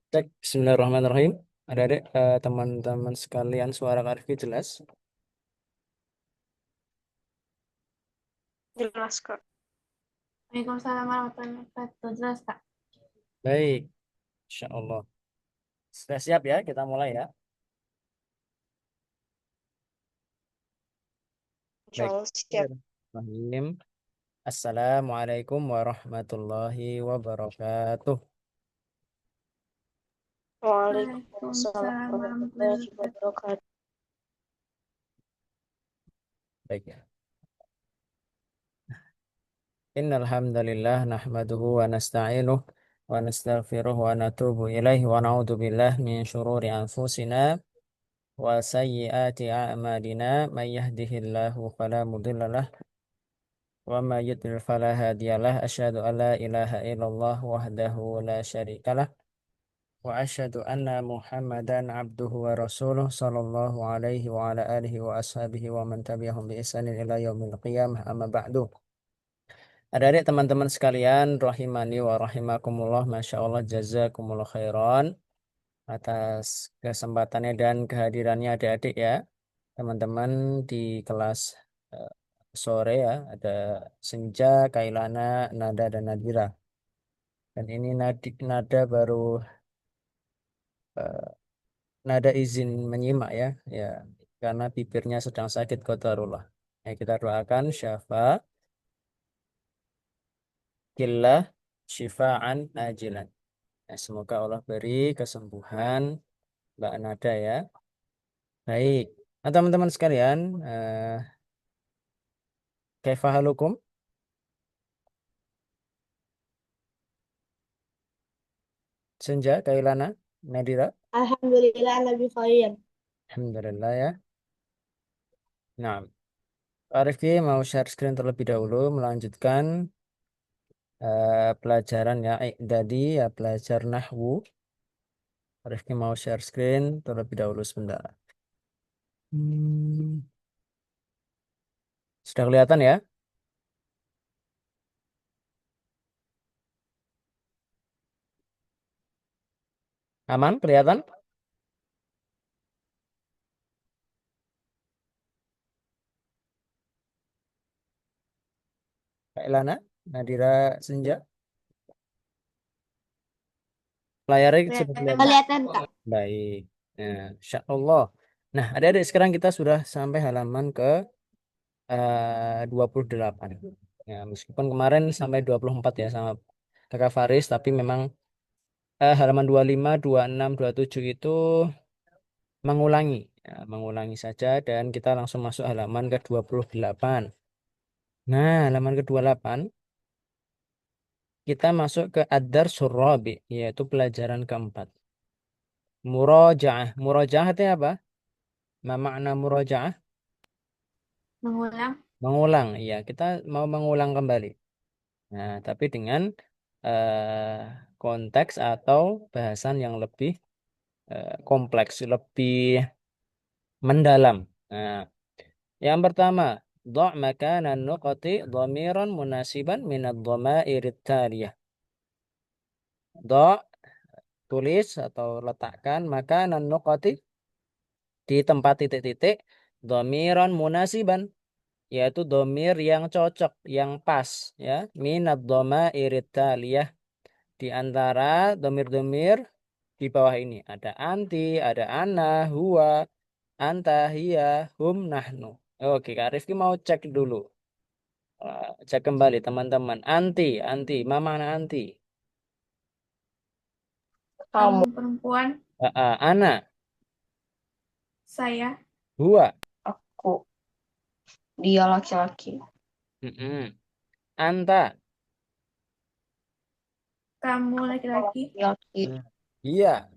Cek. Bismillahirrahmanirrahim. Adik-adik, teman-teman sekalian, suara Kak Rifki jelas? Jelas, Kak. Waalaikumsalam warahmatullahi wabarakatuh. Jelas, Kak. Baik, Insya Allah. Sudah siap ya? Kita mulai ya. Insya Baik. Allah siap. Bismillahirrahmanirrahim. Assalamualaikum warahmatullahi wabarakatuh. Waalaikumsalam Baik. warahmatullahi wabarakatuh. Baik ya. Innal hamdalillah nahmaduhu wa nasta'inuh wa nastaghfiruh wa natubu ilaihi wa na'udzu billahi min syururi anfusina wa sayyiati a'malina may yahdihillahu fala mudhillalah wa may yudlil fala hadiyalah asyhadu an la ilaha illallah wahdahu la syarikalah wa asyhadu anna muhammadan abduhu wa rasuluh sallallahu alaihi wa ala alihi wa ashabihi wa man tabi'ahum bi ihsanin ila yaumil qiyamah amma ba'du. Adik-adik teman-teman sekalian rahimani wa rahimakumullah, masya Allah, jazakumullah khairan atas kesempatannya dan kehadirannya adik-adik ya. Teman-teman di kelas eh, sore ya, ada Senja, Kailana, Nada, dan Nadira. Dan ini Nada baru eh, Nada izin menyimak ya, ya karena bibirnya sedang sakit qadarullah. Ya, kita doakan syafa, killah, syifaan, ajilan. Ya, semoga Allah beri kesembuhan Mbak Nada ya. Baik. Nah, teman-teman sekalian, kaifa halukum? Senja, Kailana, Nadira. Alhamdulillah Nabi khair. Alhamdulillah ya. Nah, Pak Rifki mau share screen terlebih dahulu, melanjutkan pelajaran ya. Tadi ya belajar Nahwu. Pak Rifki mau share screen terlebih dahulu sebentar. Hmm, Sudah kelihatan ya? Aman, kelihatan? Kailana, Nadira, Senja. Layarnya sudah Kelihatan, kelihatan. Kak. Kelihatan, Kak. Baik. Nah, Insya Allah. Nah, adik-adik sekarang kita sudah sampai halaman ke 28. Ya, meskipun kemarin sampai 24 ya sama Kakak Faris, tapi memang halaman 25, 26, 27 itu mengulangi. Ya, mengulangi saja dan kita langsung masuk halaman ke 28. Nah, halaman ke 28 kita masuk ke Ad-Darsul Rabi, yaitu pelajaran keempat. Murojaah. Murojaah itu apa? Ma makna murojaah? Mengulang. Mengulang. Iya, kita mau mengulang kembali. Nah, tapi dengan konteks atau bahasan yang lebih kompleks, lebih mendalam. Nah, yang pertama, dha' makanan nuqati dhamiran munasiban minad dhamairit taliyah. Dha' tulis atau letakkan makanan nuqati di tempat titik-titik dhamiran munasiban, yaitu dhamir yang cocok, yang pas ya, minad dhamairit taliyah, di antara domir-domir di bawah ini. Ada anti, ada ana, huwa, anta, hiya, hum, nahnu. Oke, Kak Rifki mau cek dulu. Cek kembali teman-teman. Anti, anti, mama anti. Kamu perempuan, Ana, saya, huwa. aku, dia laki-laki. Mm-mm. Anta. Kamu laki-laki, laki. Hmm. Iya.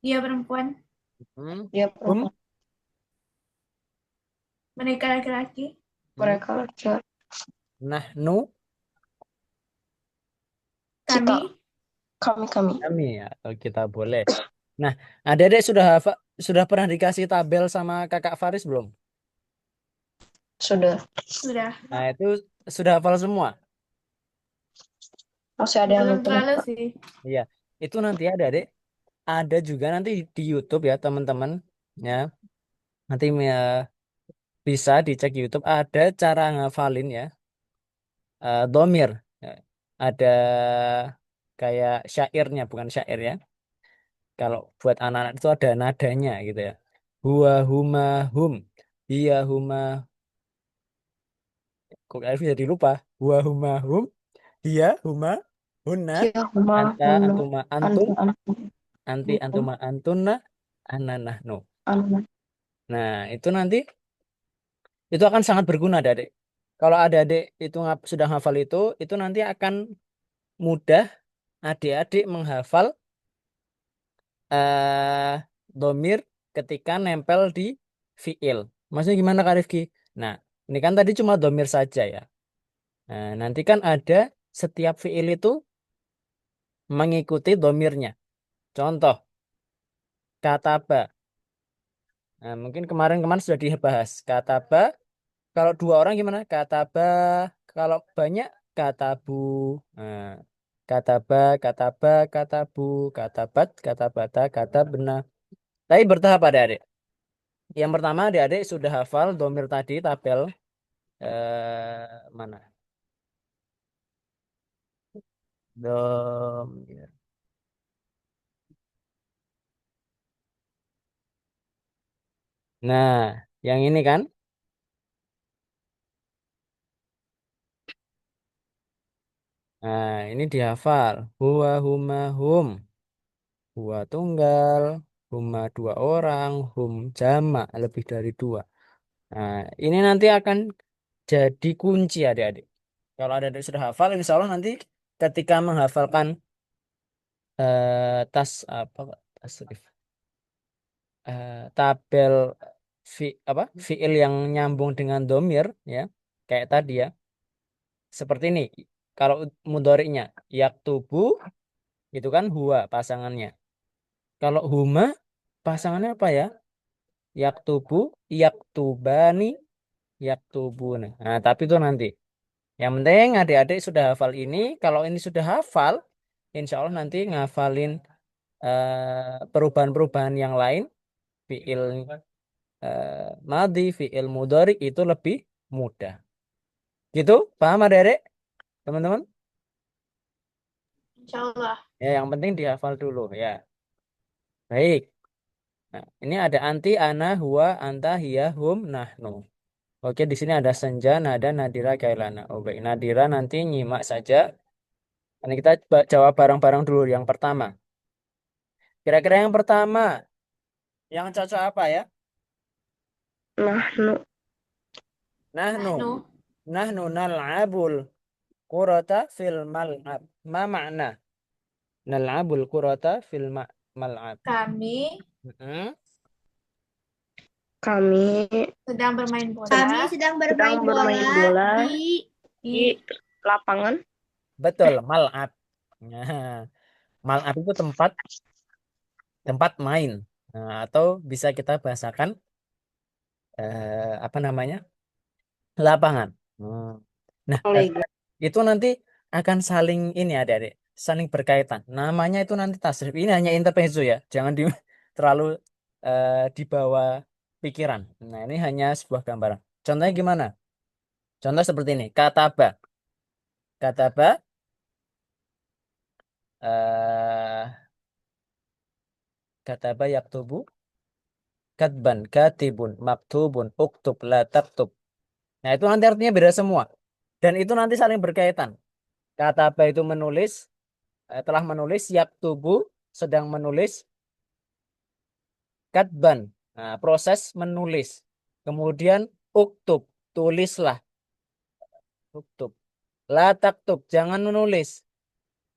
Dia perempuan, dia Hum. perempuan. Mereka laki-laki, Hmm. mereka laki-laki. Nahnu. Kami, kami. Kami ya. Oh, kita boleh. Nah, adik-adik sudah pernah dikasih tabel sama Kakak Faris belum? Sudah. Sudah. Nah, itu sudah hafal semua. Masih ada yang Belum itu terlalu Kak. sih. Iya, itu nanti ada dek. Ada juga nanti di YouTube ya teman-teman. Ya, nanti bisa dicek YouTube. Ada cara ngafalin ya. Domir. Ya, ada kayak syairnya, bukan syair ya. Kalau buat anak-anak itu ada nadanya gitu ya. Huwa huma hum. Iya huma. Kok Alfi jadi lupa. Huwa huma hum. Iya huma. Hunna. Ya huma Anta huna antuma antum. antum antum Anti antum antuma antunna. Ana nahnu. antum. Nah, itu nanti itu akan sangat berguna adik. Kalau ada adik itu sudah hafal itu nanti akan mudah adik-adik menghafal eh domir ketika nempel di fiil. Maksudnya gimana Kak Rifki? Nah, ini kan tadi cuma domir saja ya. Nah, nanti kan ada setiap fiil itu mengikuti domirnya. Contoh, kata ba. Nah, mungkin kemarin-kemarin sudah dibahas. Kata ba, kalau dua orang gimana? Kata ba, kalau banyak kata bu. Nah, kata ba, kata ba, kata bu, kata bat, kata bata, kata benar. Tapi bertahap adik-adik. Yang pertama adik-adik sudah hafal domir tadi tabel mana? Domir. Nah, yang ini kan? Nah, ini dihafal. Huwa huma hum. Huwa tunggal. Huma dua orang. Hum jamak lebih dari dua. Nah, ini nanti akan jadi kunci adik-adik. Kalau adik-adik sudah hafal, insya Allah nanti ketika menghafalkan apa Pak? Tasrif, tabel apa fiil yang nyambung dengan domir ya, kayak tadi ya, seperti ini. Kalau mudhari'nya yaktubu itu kan huwa pasangannya. Kalau huma pasangannya apa ya? Yaktubu, yaktubani, yaktubuna. Nah, tapi itu nanti. Yang penting adik-adik sudah hafal ini. Kalau ini sudah hafal, insya Allah nanti ngafalin perubahan-perubahan yang lain, fiil madi, fiil mudhari itu lebih mudah. Gitu, paham adik-adik, teman-teman? Insya Allah. Ya, yang penting dihafal dulu ya. Baik. Nah, ini ada anti, ana, huwa, anta, hiya, hum, nahnu. Oke, di sini ada senja, nada, nadira, kailana. Oh, baik. Nadira nanti nyimak saja. Ini kita jawab bareng-bareng dulu yang pertama. Kira-kira yang pertama, yang cocok apa ya? Nahnu Nahnu. Nahnu, Nahnu nal'abul kurata fil mal'ab. Ma makna? Nal'abul kurata fil mal'ab. kami Mm-mm. kami sedang bermain Kami bola sedang sedang bermain bermain bola bola di di di lapangan Betul, mal'ab. Nah, mal'ab itu tempat tempat main. Nah, atau bisa kita bahasakan apa namanya? Lapangan. Hmm. Nah, playground. itu nanti akan saling ini adik-adik, saling berkaitan. Namanya itu nanti tasrif. Ini hanya intermezzo ya, jangan terlalu dibawa pikiran. Nah, ini hanya sebuah gambaran. Contohnya gimana? Contoh seperti ini. Kataba. Kataba eh kataba yaktubu katban katibun maktubun uktub la taktub. Nah, itu nanti artinya beda semua. Dan itu nanti saling berkaitan. Kataba itu menulis, telah menulis, yaktubu sedang menulis, katban. Nah, proses menulis. Kemudian uktub, tulislah. Uktub. La taktub, jangan menulis.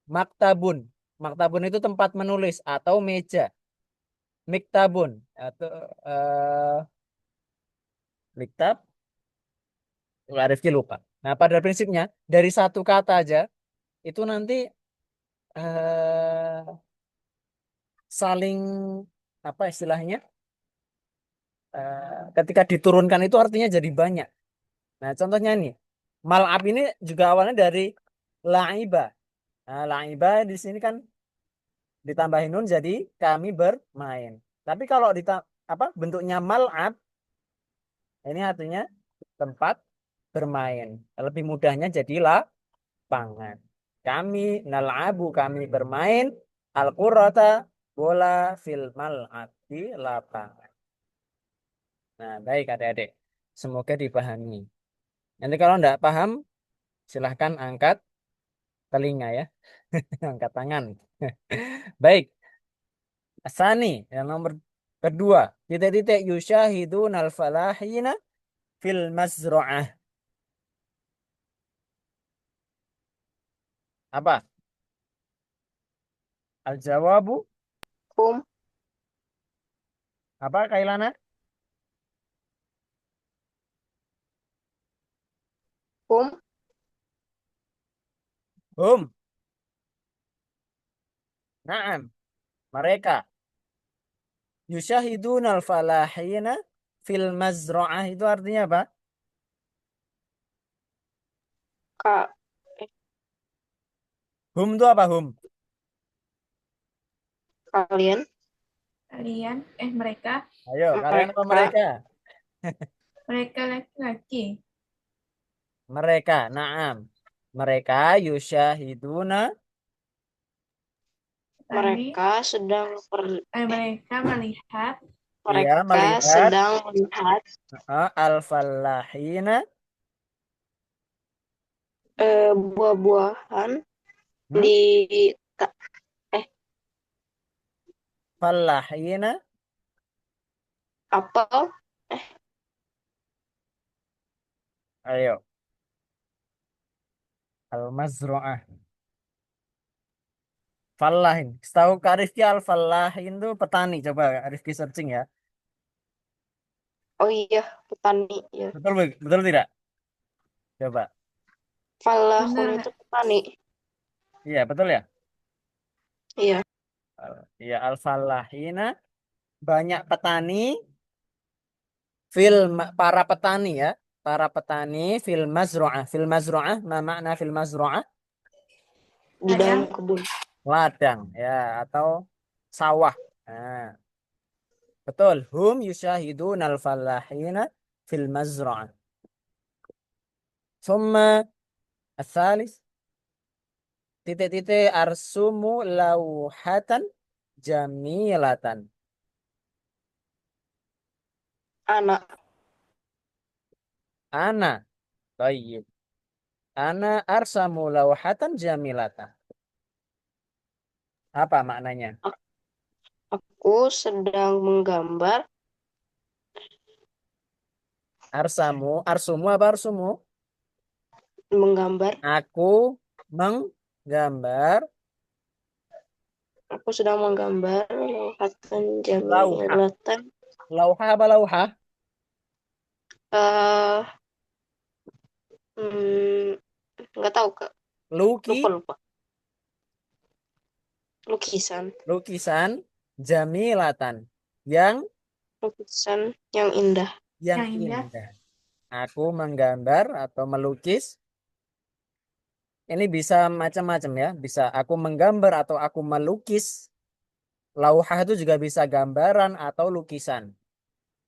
Maktabun. Maktabun itu tempat menulis atau meja. Miktabun atau miktab, Rifki lupa. Nah, pada prinsipnya dari satu kata aja itu nanti eh, saling apa istilahnya? Ketika diturunkan itu artinya jadi banyak. Nah, contohnya nih, mal'ab ini juga awalnya dari la'iba. Nah, la'iba di sini kan ditambahin nun jadi kami bermain. Tapi kalau bentuknya mal'ab, ini artinya tempat bermain. Lebih mudahnya jadi lapangan. Kami nal'abu, kami bermain al-qurrata, bola fil mal'ab, di lapangan. Nah, baik adik-adik. Semoga dipahami. Nanti kalau enggak paham, silahkan angkat telinga ya. Angkat tangan. Baik. Asani, yang nomor kedua. Titik-titik yusyahidun al-falahina fil mazra'ah. Apa? Al-jawabu. Hum, Apa Kailana? hum, Hum. Naam. Mereka. Yusyahidun al-falahina fil mazra'ah. Itu artinya apa? ka, Hum itu apa hum? kalian, Kalian, mereka, Ayo, kalian apa mereka, mereka? mereka laki-laki. Mereka. Naam. Mereka yusyahiduna. Petani, mereka sedang mereka melihat Iya, mereka melihat sedang melihat al-falahina. buah-buahan Hmm? di ta- eh Falahina. apel, Ayo. Al-mazru'ah. Falahin. Setahu Kak Rifki al-falahin itu petani. Coba Kak Rifki searching ya. oh iya, petani ya. Betul, betul tidak? Coba. Falahun benar itu nggak? petani. Iya, betul ya? Iya, Iya, al-falahina. Banyak petani. Film para petani ya. Para petani fil mazru'ah. Fil mazru'ah. Ma makna fil mazru'ah? di dalam Ladang, kebun. Ladang ya. Atau sawah. Nah, betul. Hum yusyahidun al-falahina fil mazru'ah. Summa الثالث titik-titik arsumu lauhatan jamilatan. Anak, Ana, baik. Ana arsamu lauhatan jamilatan. Apa maknanya? aku sedang menggambar, Arsumu apa arsumu? menggambar, Aku menggambar aku sedang menggambar lauhatan lauha. jamilatan. Lauha apa lauha? eh hmm, nggak tahu Kak, lupa Luki, lupa. Lukisan, lukisan jamilatan. Yang lukisan yang indah. yang indah, indah. Aku menggambar atau melukis. Ini bisa macam-macam ya. Bisa aku menggambar atau aku melukis. Lauhah itu juga bisa gambaran atau lukisan.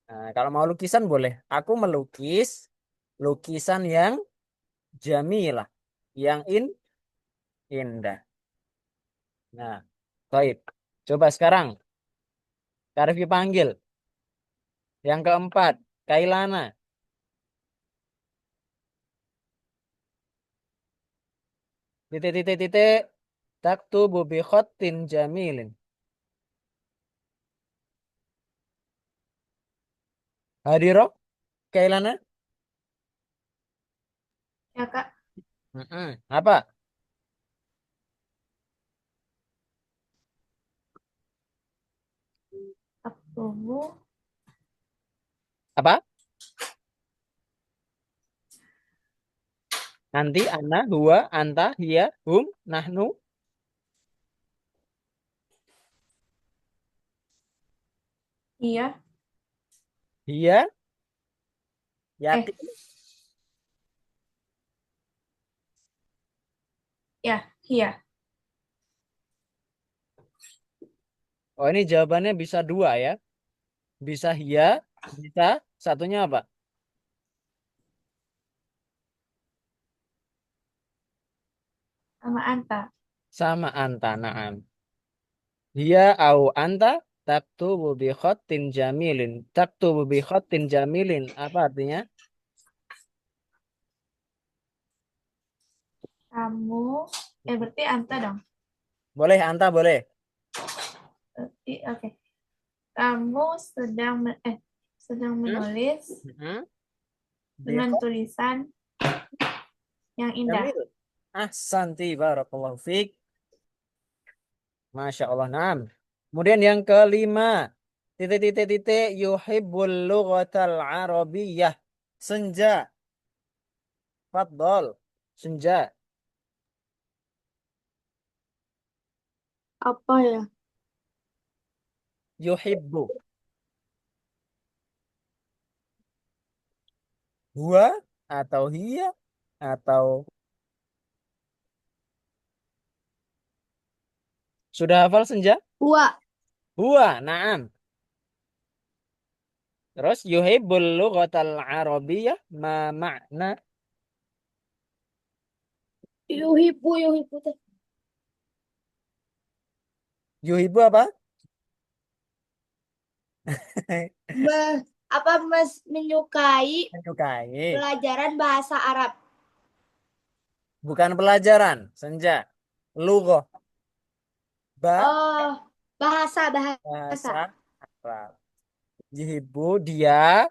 Nah, kalau mau lukisan boleh. Aku melukis lukisan yang jamilah, yang indah. Nah, baik. Coba sekarang Karifki panggil. Yang keempat, Kailana. Titik-titik-titik. Taktubu bi khattin jamilin. Hadiro, Kailana? ya Kak, Apa? aktubu, Apa? Nanti ana, huwa, anta, hiya, hum, nahnu, iya, hiya, eh, yati, ya, iya, Oh, ini jawabannya bisa dua ya. Bisa hia, bisa satunya apa? Sama anta. Sama anta, naam. Hia au anta taktubu bi khatin jamilin. Taktubu bi khatin jamilin. Apa artinya? Kamu, berarti anta dong. Boleh anta, boleh. Berarti, oke. Kamu sedang Hmm? menulis Hmm? Bi dengan khat tulisan yang indah. jamil. Ahsanti barakallahu fiik. Masya Allah, naam. Kemudian yang kelima, titik-titik-titik yuhibbul lughatal arabiyyah. Senja, fadol. Senja, Apa ya? yuhibbu. Huwa atau hiya atau sudah hafal senja? Wa. Huwa, naam. Terus yuhibbul lughatal arabiyyah ma makna Yuhibu teh. yuhibbu apa? Apa Mas menyukai Menyukai. pelajaran bahasa Arab? Bukan pelajaran, senja. Lughah, ba Oh, bahasa. bahasa Arab. Yuhibbu dia,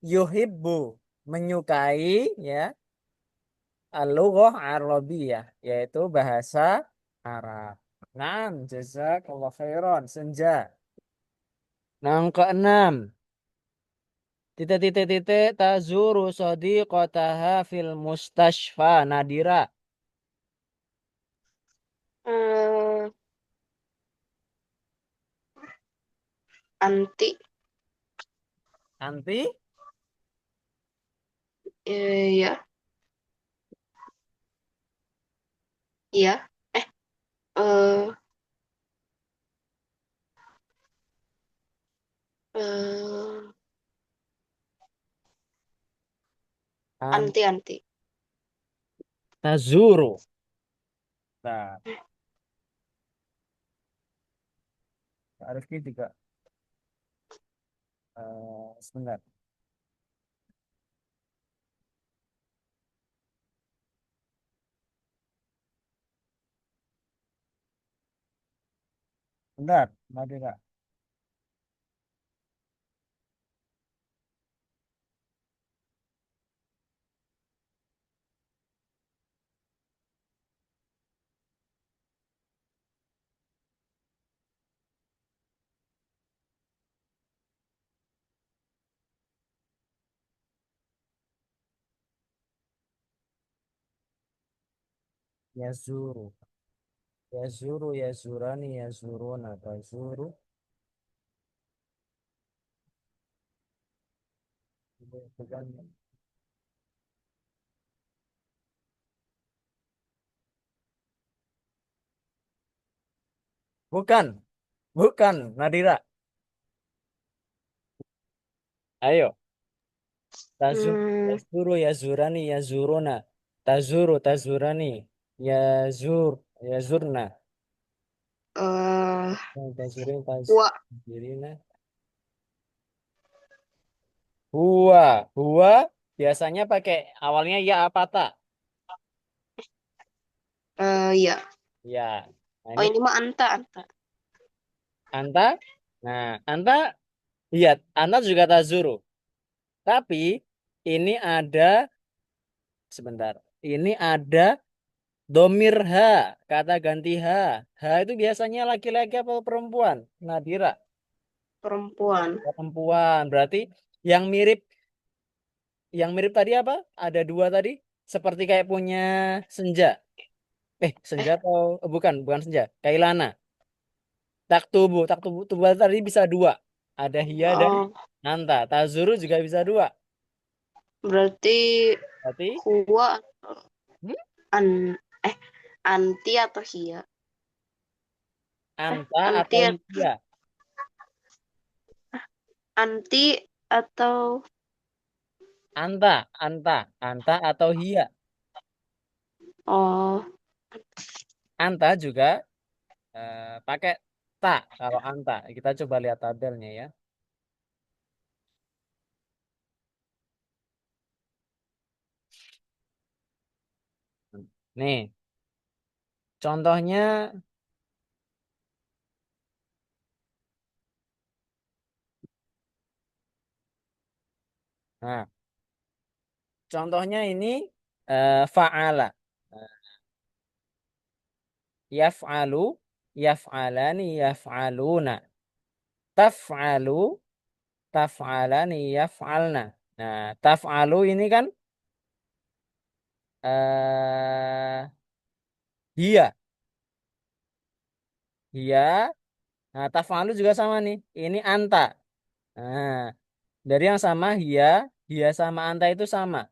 yuhibbu menyukai ya, al-lughah Arabiyah yaitu bahasa Arab. Naam, jazakallah khairan, senja. Nah, yang keenam, titik-titik-titik tazuru sadiqataha fil mustashfa Nadira. Eh, anti. Anti Ya, iya. Eh, eh, an anti. tazuru. Nah, Kak Rifki juga sebentar. Bentar, Nadira. Yazuru. Yazuru, yazurani, yazuruna, tazuru. Bukan, bukan, bukan, Nadira. Ayo, Hmm, tazuru, yazurani, yazuruna, tazuru, tazurani, yazur, yazurna, eh, tazurin, wa. tazurina. Huwa biasanya pakai awalnya ya apa tak? Ya. Ya. Nah, Oh, ini ini mah anta. anta. Nah, anta lihat, anta juga tazuru. Tapi ini ada sebentar. Ini ada domir ha, kata ganti ha. Ha itu biasanya laki-laki apa perempuan? Nadira, Perempuan. perempuan. Berarti yang mirip tadi apa? Ada dua tadi. Seperti kayak punya senja. Senja Eh, atau bukan senja. Kailana. Tak tubuh tadi bisa dua. Ada hia dan oh, nanta. Tazuru juga bisa dua. berarti Berarti huwa hmm, an eh anti atau hia? anta Anti atau hia. Anti atau Anta atau hiya. oh Anta juga pakai ta kalau anta. Kita coba lihat tabelnya ya. Nih, contohnya, nah, contohnya ini fa'ala. Nah, yaf'alu, yaf'alani, yaf'aluna. Taf'alu, taf'alani, yaf'alna. Nah, taf'alu ini kan hiya, hiya. Nah, taf'alu juga sama nih. Ini anta. Nah, dari yang sama hiya, hiya sama anta itu sama.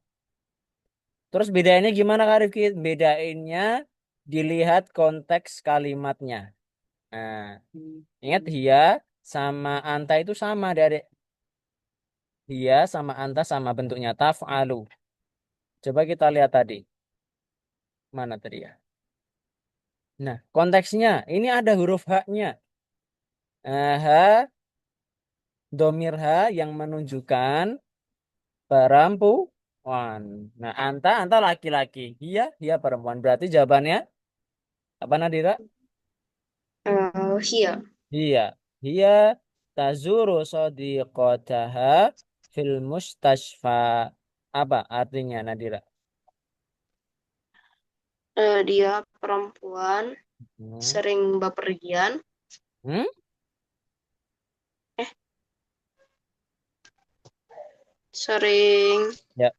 Terus bedainnya gimana Kak Rifki? Bedainnya dilihat konteks kalimatnya. Nah, ingat hiya sama anta itu sama dari hiya sama anta sama bentuknya taf'alu. Coba kita lihat tadi. Mana tadi ya? Nah, konteksnya ini ada huruf H-nya. H, domir H yang menunjukkan perempuan. Nah, anta laki-laki. Hiya perempuan. Berarti jawabannya apa Nadira? Hia. Iya, iya tazuru sodiqotaha fil mustashfa. Apa artinya Nadira? Dia perempuan Hmm? sering bepergian. Hmm? Eh, sering Ya,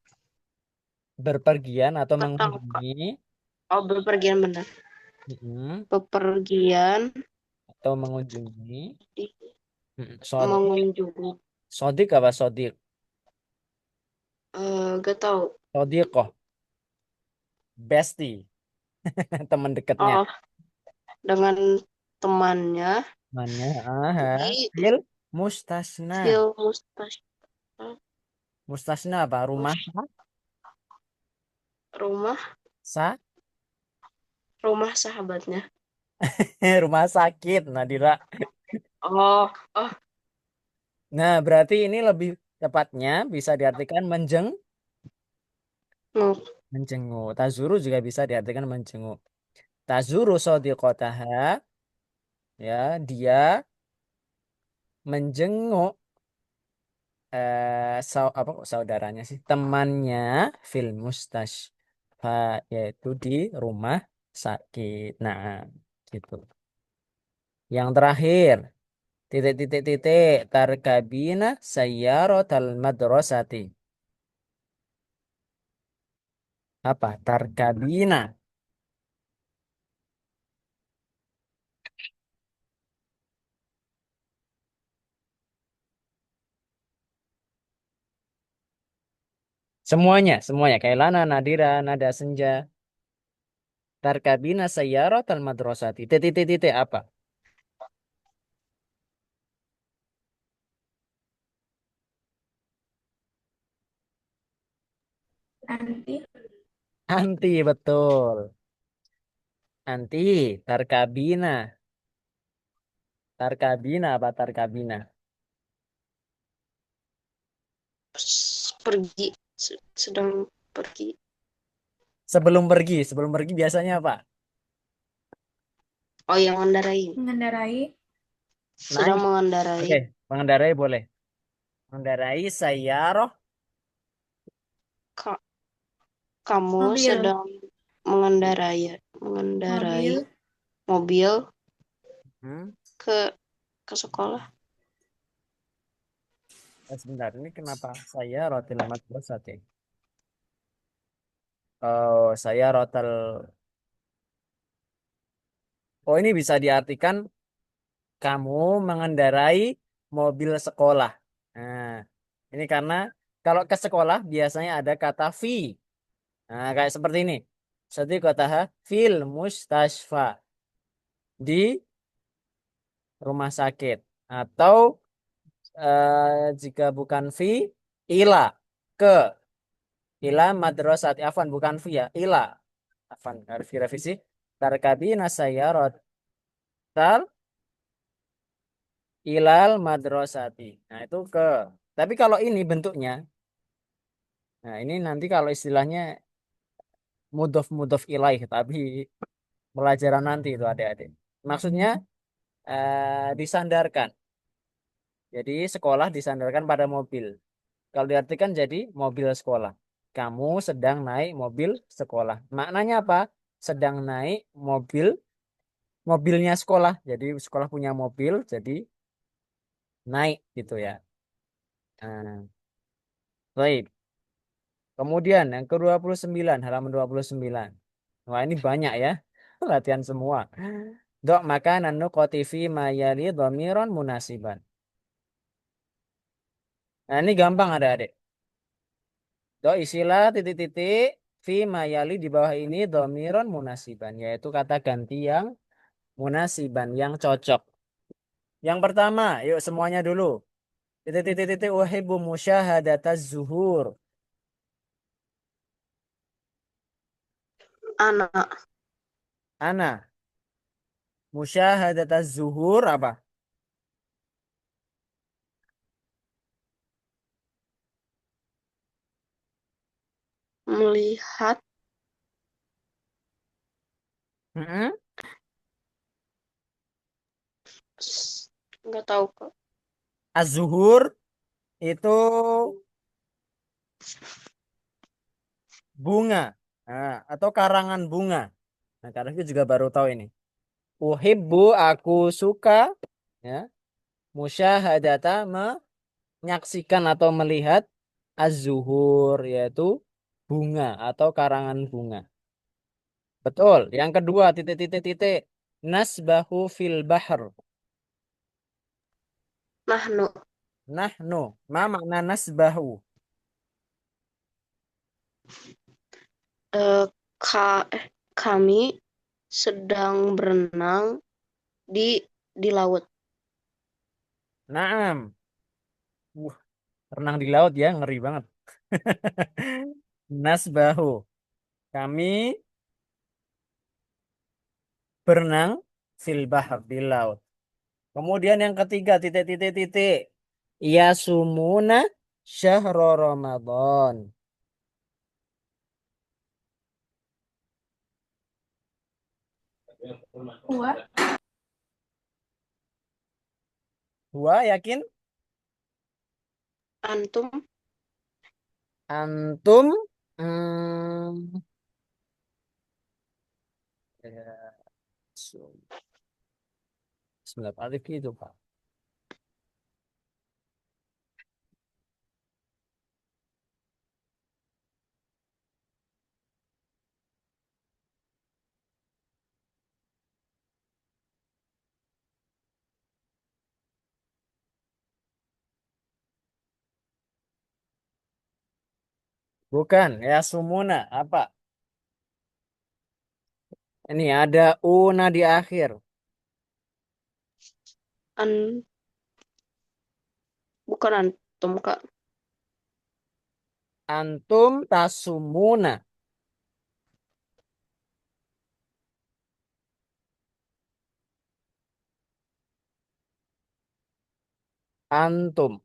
berpergian atau ketang. mengunjungi. Oh, bepergian benar. Hmm, Bepergian atau mengunjungi. di Sodik, mengunjungi. sodik apa sodik? Gak tahu. Sodikoh, bestie, teman dekatnya. Oh, dengan temannya Mana? Aha, di fil mustasna. film Mustasya Mustasna apa? Rumah rumah sa? rumah sahabatnya. Rumah sakit Nadira. Oh, oh, Nah, berarti ini lebih tepatnya bisa diartikan no. menjenguk. Tazuru juga bisa diartikan menjenguk. Tazuru sodiqotaha, ya, dia menjenguk apa kok saudaranya sih? Temannya fil mustashfa, yaitu di rumah sakit. Nah, gitu. Yang terakhir, titik tarkabina sayyaratal madrasati. Apa? Tarkabina. Semuanya. Kayak Lana, Nadira, Nada Senja. Tarkabina sayyaratal madrasati. Titik apa? Nanti Anti, betul. Anti, tarkabina. Tarkabina apa tarkabina? Pergi sedang pergi. Sebelum pergi biasanya apa? Oh, yang mengendarai. mengendarai Sedang Naik. mengendarai. Oke, mengendarai boleh. Mengendarai sayyaroh. Ka- Kamu mobil sedang mengendarai mengendarai mobil mobil Hmm? ke ke sekolah. Sebentar, ini kenapa saya rotil madrasati? Oh, saya rotal. Oh, ini bisa diartikan kamu mengendarai mobil sekolah. Nah, ini karena kalau ke sekolah biasanya ada kata fi. Nah, kayak seperti ini. Sadi kata fil mustashfa, di rumah sakit atau jika bukan fi, ila, ke, ila madrasati, afan bukan fi ya, ila, afan harus direvisi, tarkabina sayyarat tal ilal madrasati. Nah, itu ke. Tapi kalau ini bentuknya, nah ini nanti kalau istilahnya mudhof ilaih, tapi pelajaran nanti itu adik-adik. Maksudnya disandarkan. Jadi sekolah disandarkan pada mobil. Kalau diartikan jadi mobil sekolah. Kamu sedang naik mobil sekolah. Maknanya apa? Sedang naik mobilnya sekolah. Jadi sekolah punya mobil, jadi naik gitu ya. Nah, baik. Kemudian yang ke-29 halaman 29. Wah, ini banyak ya. Latihan semua. Dok makanan nuqati fi ma yali dhamiron munasiban. Nah, ini gampang adik-adik. Dok isilah titik-titik fi ma yali di bawah ini dhamiron munasiban, yaitu kata ganti yang munasiban yang cocok. Yang pertama, yuk semuanya dulu. Titik-titik uhibbu musyahadataz zuhur. Anak. Ana musyahadataz zuhur apa? Melihat. Mm-mm. Nggak tahu kak. Az-zuhur itu bunga, nah, atau karangan bunga. Nah, karena itu juga baru tahu ini. Uhibbu aku suka, ya, musyahadata menyaksikan atau melihat az-zuhur yaitu bunga atau karangan bunga. Betul. Yang kedua titik. Nasbahu fil bahr. Nahnu. Nahnu. Ma makna nasbahu? Eh, kami sedang berenang di laut. Naam. Wah, renang di laut ya, ngeri banget. Nasbahu. Kami berenang fil bahr di laut. Kemudian yang ketiga titik. Yasumuna syahro Ramadan. Huwa. Gua yakin Antum. antum hmm, ya, Bismillah alif itu Pak. Bukan, ya sumuna apa? Ini ada una di akhir. An Bukan antum kak. Antum tasumuna. Antum.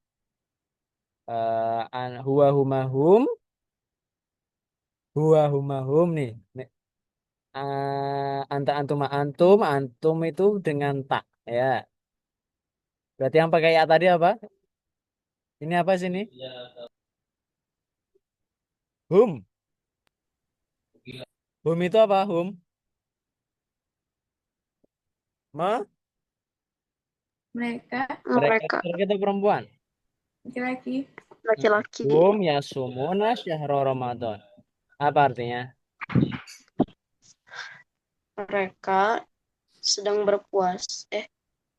Huwa humahum. Huwa humahum nih. Nih, anta antum itu dengan tak ya. Berarti yang pakai ya tadi apa? Ini apa sini? Hum. Hum itu apa? Hum. Ma? Mereka Mereka Mereka laki atau perempuan? laki-laki. laki-laki. Hum yasumuna syahra Ramadan. Apa artinya? Mereka sedang berpuas.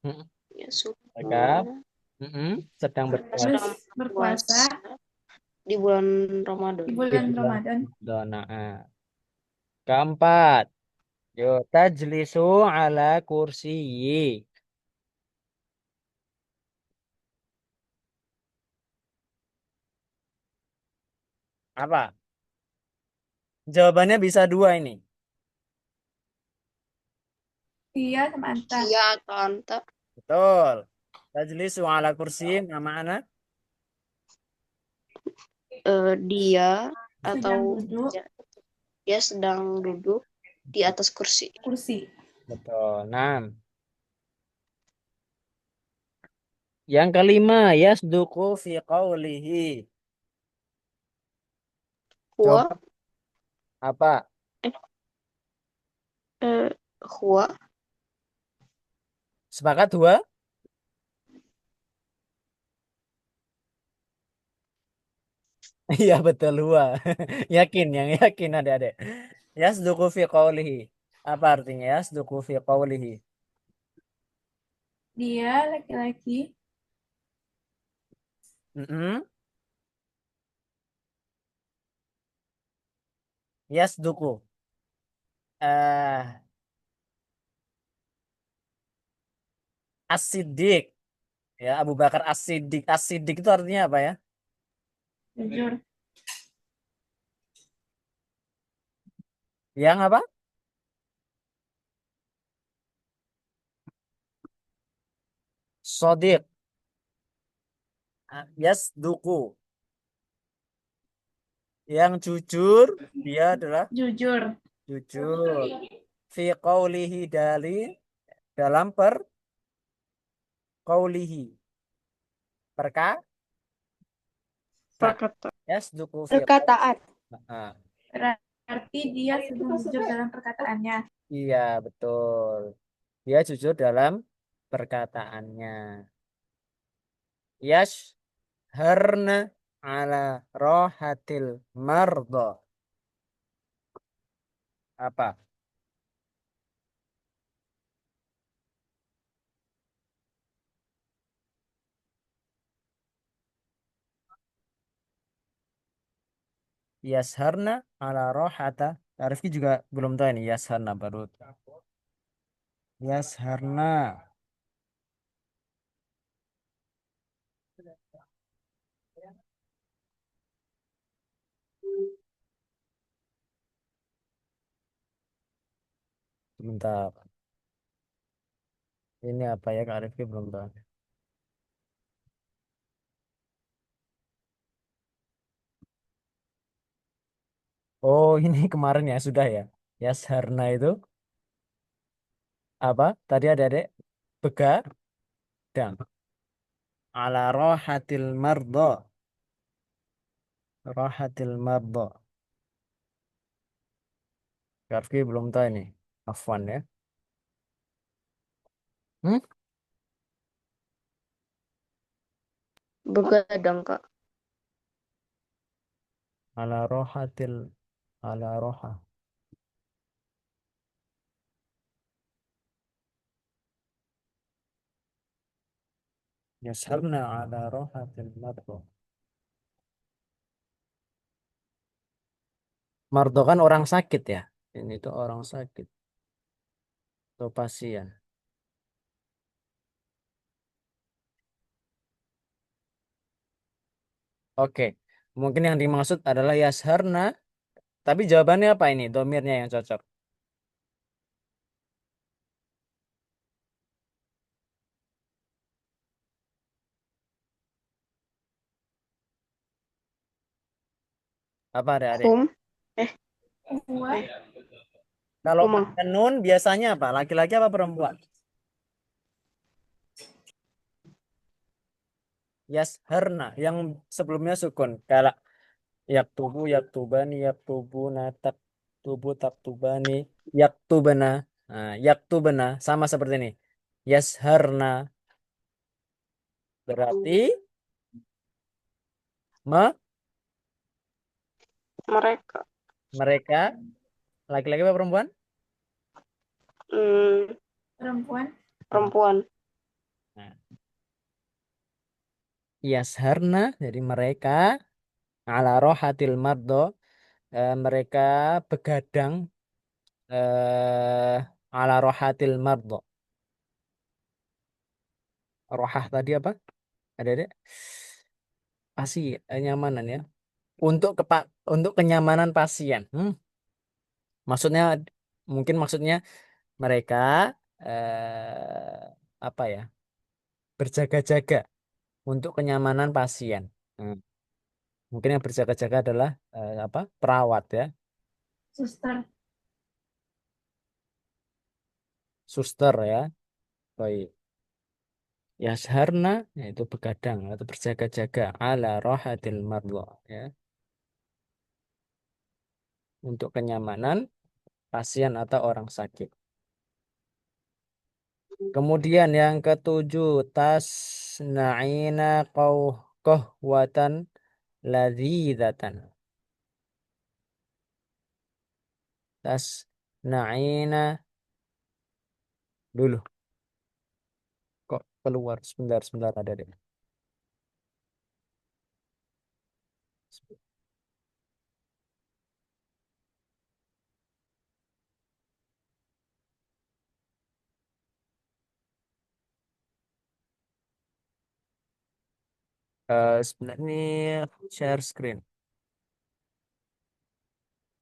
Mm, Ya Mereka semua. sedang Mereka berpuasa. sedang Terus berpuasa berpuasa di bulan Ramadan. di Di bulan bulan Ramadan. Ramadan. Keempat, yo tajlisu ala kursiyi. Apa? Jawabannya bisa dua ini. Dia sama Anta. Dia atau anta. Betul. Tajlisu ala kursi nama anak. Dia atau Sedang duduk ya, dia sedang duduk di atas kursi. kursi. Betul. Nah, yang kelima, yasduku fi qawlihi. Huwa, Coba apa? eh, huwa, Sepakat dua? Iya betul dua. Yakin, yang yakin adik-adik. Yasduku fi qawlihi. Apa artinya yasduku fi qawlihi? Dia laki-laki Mm-mm. Yasduku. Eh, As-Siddiq. Ya, Abu Bakar As-Siddiq. As-Siddiq itu artinya apa ya? jujur. Yang apa? Sodiq. Yasduku. Yang jujur, dia adalah Jujur. jujur. Fi qawlihi dalam qawlihi. Perka, perkata, yasduku fi perkataan. Ah, Berarti dia sedang jujur dalam perkataannya. iya, betul. Dia jujur dalam perkataannya. Yashharna ala rohatil mardo. Apa? Yasharna ala rohata. Rifki juga belum tahu ini yasharna baru. Yasharna. Sebentar. Ini apa ya Kak Rifki belum tahu. Oh, ini kemarin ya sudah ya. Yasharna itu apa? Tadi ada adek begadang ala rohatil mardo. Rohatil mardo. Kak Rifki belum tahu ini. Afwan ya. Hmm? Begadang, Kak. Ala rohatil ala roha. Yasharna ala rohatil mardo. Mardo kan orang sakit ya. Ini tuh orang sakit atau pasien. Oke. Mungkin yang dimaksud adalah yasharna. Tapi jawabannya apa ini? Domirnya yang cocok. Apa adik-adik? Hum, eh, Huwa eh, Kalau huma, ada nun biasanya apa? Laki-laki apa perempuan? Yasharna. Yang sebelumnya sukun. Kalau yaktubu, yaktubani, yaktubuna, taktubu, taktubani, yaktubana. Nah, yaktubana sama seperti ini. Yasharna berarti me- mereka. mereka laki-laki apa perempuan? Hmm, perempuan. perempuan. Nah, yasharna jadi mereka ala rohatil mardo mereka begadang ala rohatil mardo. Rohah tadi apa? Ada deh. Pasti nyamanan ya. untuk kenyamanan pasien. Maksudnya mungkin maksudnya mereka apa ya? Berjaga-jaga untuk kenyamanan pasien. Hmm. Mungkin yang berjaga-jaga adalah apa? Perawat ya, Suster. suster ya. Baik. Yasharna yaitu begadang atau berjaga-jaga ala rohatil marlo ya, untuk kenyamanan pasien atau orang sakit. Kemudian yang ketujuh, tasna'ina qahwatan ladzidatan. Tasna'ina dulu. Kok keluar? Sebentar, sebentar ada deh. Sebentar ini share screen.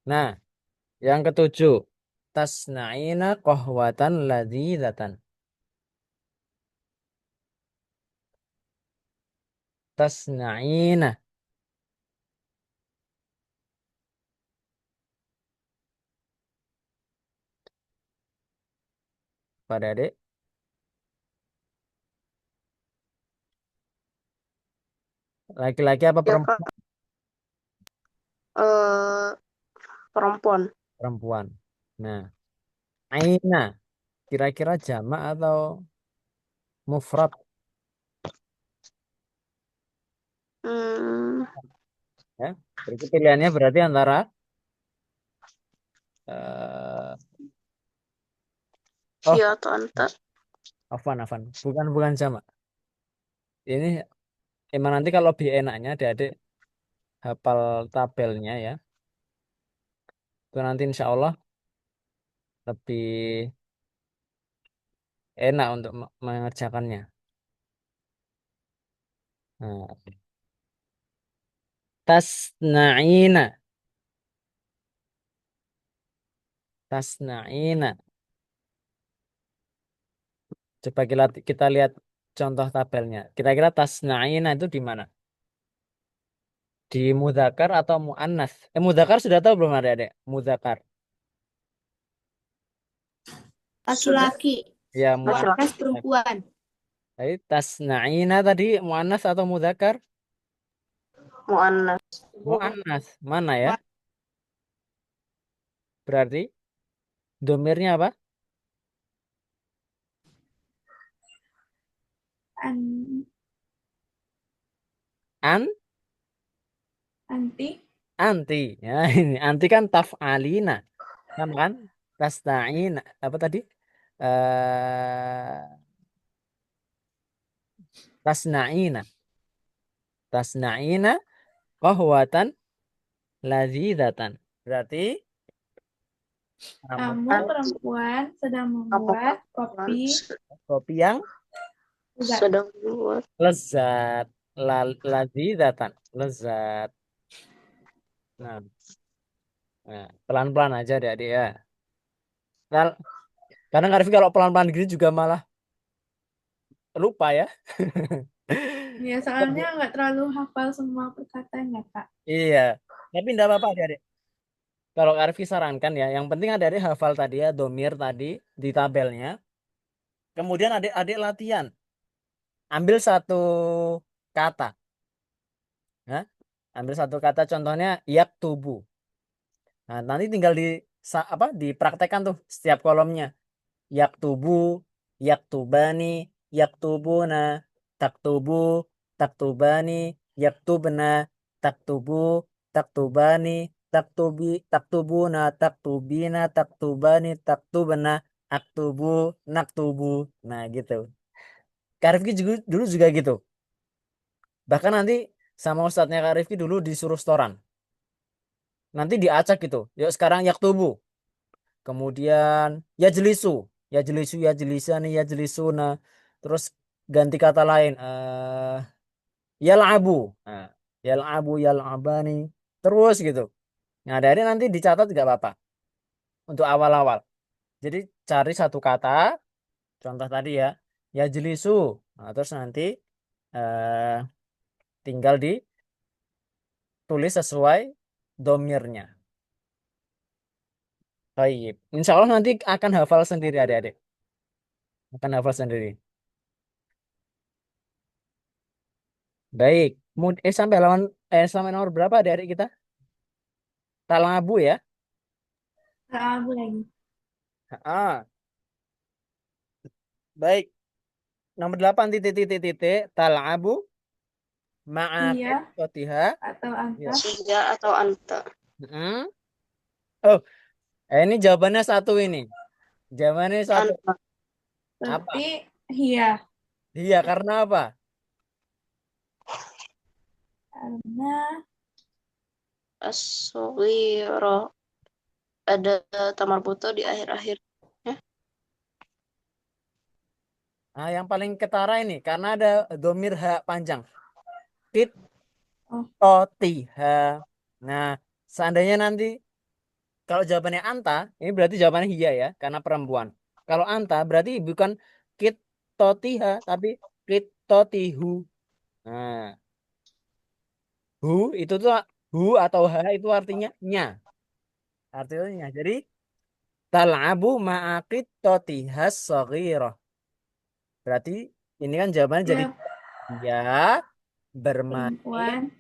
Nah, yang ketujuh, tasna'ina qahwatan ladzidatan. Tasna'ina pada adik. Laki-laki apa Ya Kak, perempuan? eh perempuan. Perempuan. Nah, aina kira-kira jamak atau mufrad Hmm, ya? Berarti pilihannya berarti antara eh oh, via atau anta. afan. Bukan jamak. Ini emang nanti kalau lebih enaknya adik-adik hafal tabelnya ya. Itu nanti insya Allah lebih enak untuk mengerjakannya. Nah, tasna'ina, tasna'ina. Coba kita lihat contoh tabelnya. Kira-kira tasna'ina itu di mana? Di mudzakkar atau muannas? Mudzakkar sudah tahu belum adik-adik? Mudzakkar. Sudah. Laki-laki. Ya, Laki-laki. Muannas perempuan. Jadi tasna'ina tadi muannas atau mudzakkar? Muannas. Muannas. Mana ya? Berarti domirnya apa? An An, anti. anti. Ya, ini anti kan taf'alina. Sama kan? Tasna'ina. Apa tadi? Eh tasna'ina. Tasna'ina qahwatan ladzidatan. Berarti kamu Kamu perempuan sedang membuat kopi kopi yang lezat. Sedang buat. lezat. Ladzidatan. Lezat. Nah, pelan-pelan aja adik-adik ya. Kal- Kadang Arif kalau pelan-pelan gini juga malah lupa ya. Ya, soalnya nggak terlalu hafal semua perkataannya, Kak. Iya. Tapi enggak apa-apa adik-adik. Kalau Arif sarankan ya, yang penting adik-adik hafal tadi ya, domir tadi di tabelnya. Kemudian adik-adik latihan. Ambil satu kata. Ya. Ambil satu kata contohnya yak tubuh. Nah, nanti tinggal dipraktekkan tuh setiap kolomnya. Yaktubu, yaktubani, yaktubuna, taktubu, taktubani, yaktubna, taktubu, taktubani, taktubuna, taktubina, taktubani, taktubna, aktubu, naktubu. Nah, gitu. Kak Rifki dulu juga gitu. Bahkan nanti sama ustadznya Kak Rifki dulu disuruh setoran. Nanti diacak gitu. Yuk sekarang yaktubu. Kemudian ya jelisani, ya jelisuna. Terus ganti kata lain. Yal'abu. Nah, yal'abu, yal'abani. terus gitu. Nah, adik-adik nanti dicatat nggak apa-apa untuk awal-awal. Jadi cari satu kata, contoh tadi ya, ya jelisu. Nah, terus nanti eh, tinggal ditulis sesuai domirnya. Baik. Insya Allah nanti akan hafal sendiri adik-adik. Akan hafal sendiri. Baik. Sampai nomor berapa adik-adik kita? Talabu ya. Abu lagi. Ah, baik. Nomor 8 titik. Talabu Iya ma'akid kotiha. atau anta. Ya. Sia atau anta. Mm. Oh, ini jawabannya satu ini. Jawabannya satu. Anta. Apa? Berarti iya. Iya, karena apa? Karena As-Saghira. Ada tamar buto di akhir-akhir. Nah, yang paling ketara ini karena ada domir ha panjang. Tit oh totiha. Nah, seandainya nanti kalau jawabannya anta, ini berarti jawabannya iya ya, karena perempuan. Kalau anta berarti bukan kit totiha, tapi kit totihu. Nah, hu itu tuh hu atau ha itu artinya nya. Artinya jadi tal'abu ma'akit totihas saghirah. Berarti ini kan jawabannya jadi dia ya bermain perempuan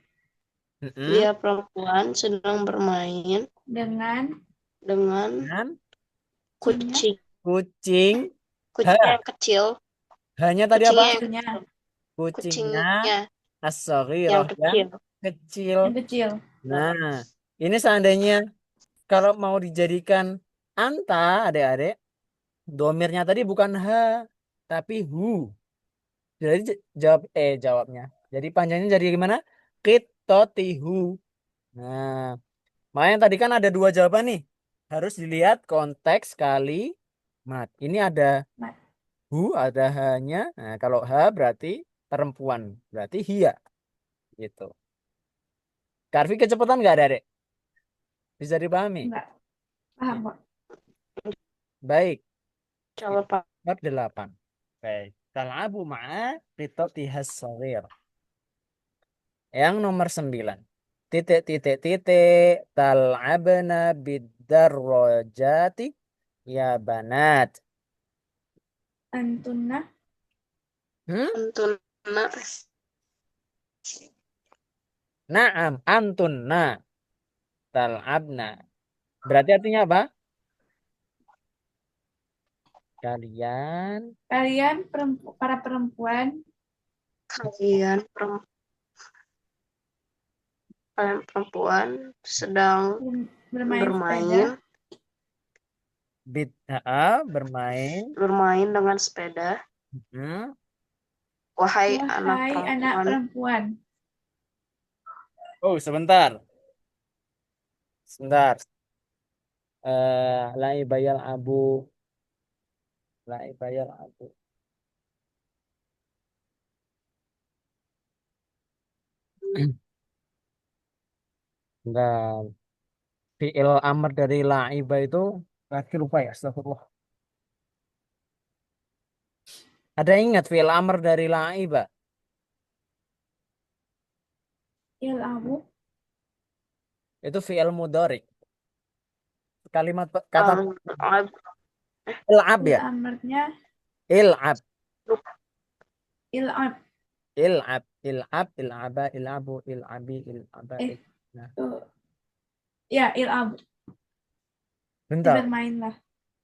mm-mm, Dia perempuan sedang bermain dengan dengan dengan kucingnya. kucing. kucing. Kucingnya Ha, yang kecil. hanya tadi apa? Kucingnya yang Kucingnya kecil. Kucingnya Kucingnya as-saghirah yang yang kecil. kecil. yang kecil. Nah, ini seandainya kalau mau dijadikan anta, adik-adik, domirnya tadi bukan ha, tapi hu. Jadi jawabnya. Jadi panjangnya jadi gimana? Qittotihu. Nah, makanya tadi kan ada dua jawaban nih. Harus dilihat konteks kalimat. Ini ada Nah, hu, ada hanya. Nah, kalau ha berarti perempuan, berarti hia gitu. Karvi kecepatan nggak ada, Dek? Bisa dipahami? enggak paham kok. Baik. Kalau Pak Bab 8. Baik. Tal'abu ma'a qitotihas saghir. Yang nomor 9. Tal'abna biddarrojati ya banat. Antunna Hmm? Antuna Naam, antunna tal'abna. Berarti artinya apa? Kalian. kalian para perempuan kalian perempuan sedang bermain sepeda bermain Bermain. bermain dengan sepeda. Hmm. Wahai anak wahai anak perempuan, perempuan. Oh, sebentar. Sebentar. Lai bayal abu. Lai bayal abu. Sebentar. Fi'il amr dari la'iba itu lagi lupa ya, astagfirullah. Ada yang ingat fi'il amr dari la'iba? Il'abu Itu fi'il mudhari. Kalimat kata al il'ab il ya. amarnya Il'ab. il'ab Il'aba, il'abu, il'abi, il'aba. eh Nah, tuh ya il'abu bentar. bermainlah.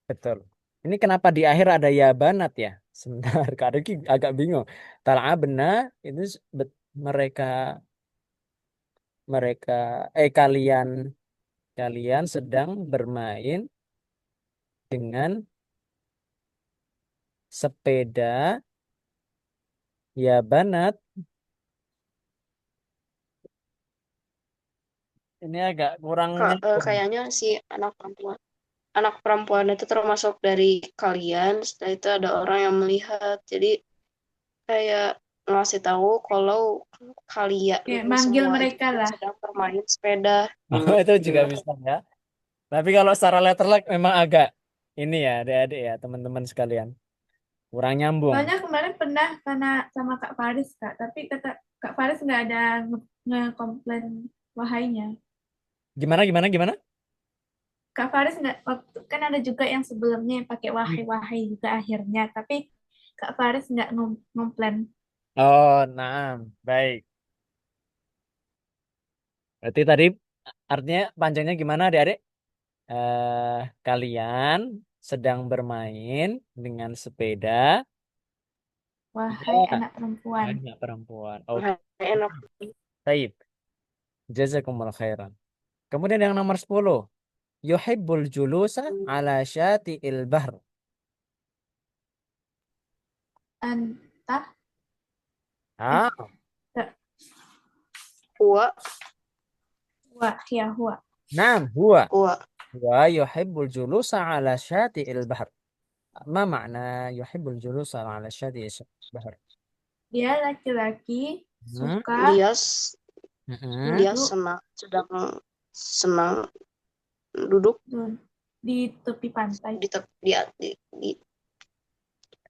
Betul. Ini kenapa di akhir ada ya banat ya? Sebentar, Kak Riki agak bingung. Tal'abna itu mereka mereka kalian kalian sedang bermain dengan sepeda ya banat. Ini agak kurang nyambung. kayaknya si anak perempuan itu termasuk dari kalian. Setelah itu ada orang yang melihat. Jadi kayak ngasih tahu kalau kalian Kayak ini manggil semua mereka itu lah. sedang bermain sepeda. Oh, itu juga bisa ya. Tapi kalau secara letterlek memang agak ini ya, adik-adik ya, teman-teman sekalian. Kurang nyambung. Soalnya kemarin pernah karena sama Kak Faris, Kak. Tapi kata Kak Faris nggak ada nge-komplain wahainya. Gimana, gimana, gimana? Kak Faris nggak, waktu kan ada juga yang sebelumnya yang pakai Hmm. wahai-wahai juga akhirnya. Tapi Kak Faris nggak ngomplain. Oh, nah, baik. Berarti tadi artinya panjangnya gimana, adik-adik? Kalian sedang bermain dengan sepeda. Wahai Ya, anak perempuan. banyak perempuan. Oke. Wah, enak. Baik. Jazakumullah khairan. Kemudian yang nomor 10. Yuhibbul julusa ala syati'il bahr. Entah, Ah, tak, Huwa, wah, ya, huwa. nam, huwa. huwa. Wa yuhibbul julusa ala syati'il bahr. Ma makna yuhibbul julusa ala syati'il bahr? Dia laki-laki Hmm? suka Dia Hmm? dia duduk senang duduk di tepi pantai. di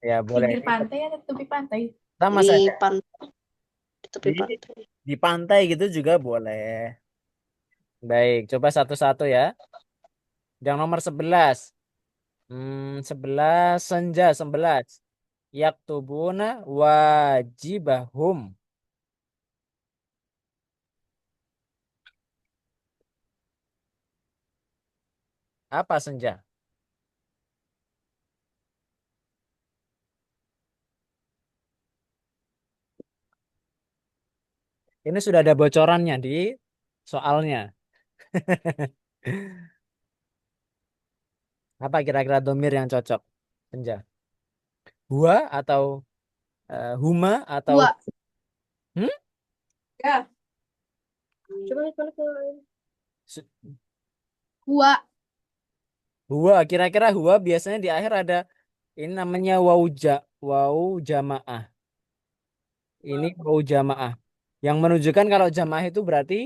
Ya, boleh. Pinggir pantai atau tepi pantai? Sama di saja. pantai, di tepi Di, pantai. di pantai gitu juga boleh. Baik, coba satu-satu ya. Yang nomor 11. 11 senja 11. Yaktubuna wajibahum. Apa senja? Ini sudah ada bocorannya di soalnya. Apa kira-kira domir yang cocok? Senja. Hua atau huma atau Huwa. hmm? Ya. Su- Huwa. Hua, kira-kira hua biasanya di akhir ada ini namanya wau jamaah. Ini wau jamaah. Yang menunjukkan kalau jamaah itu berarti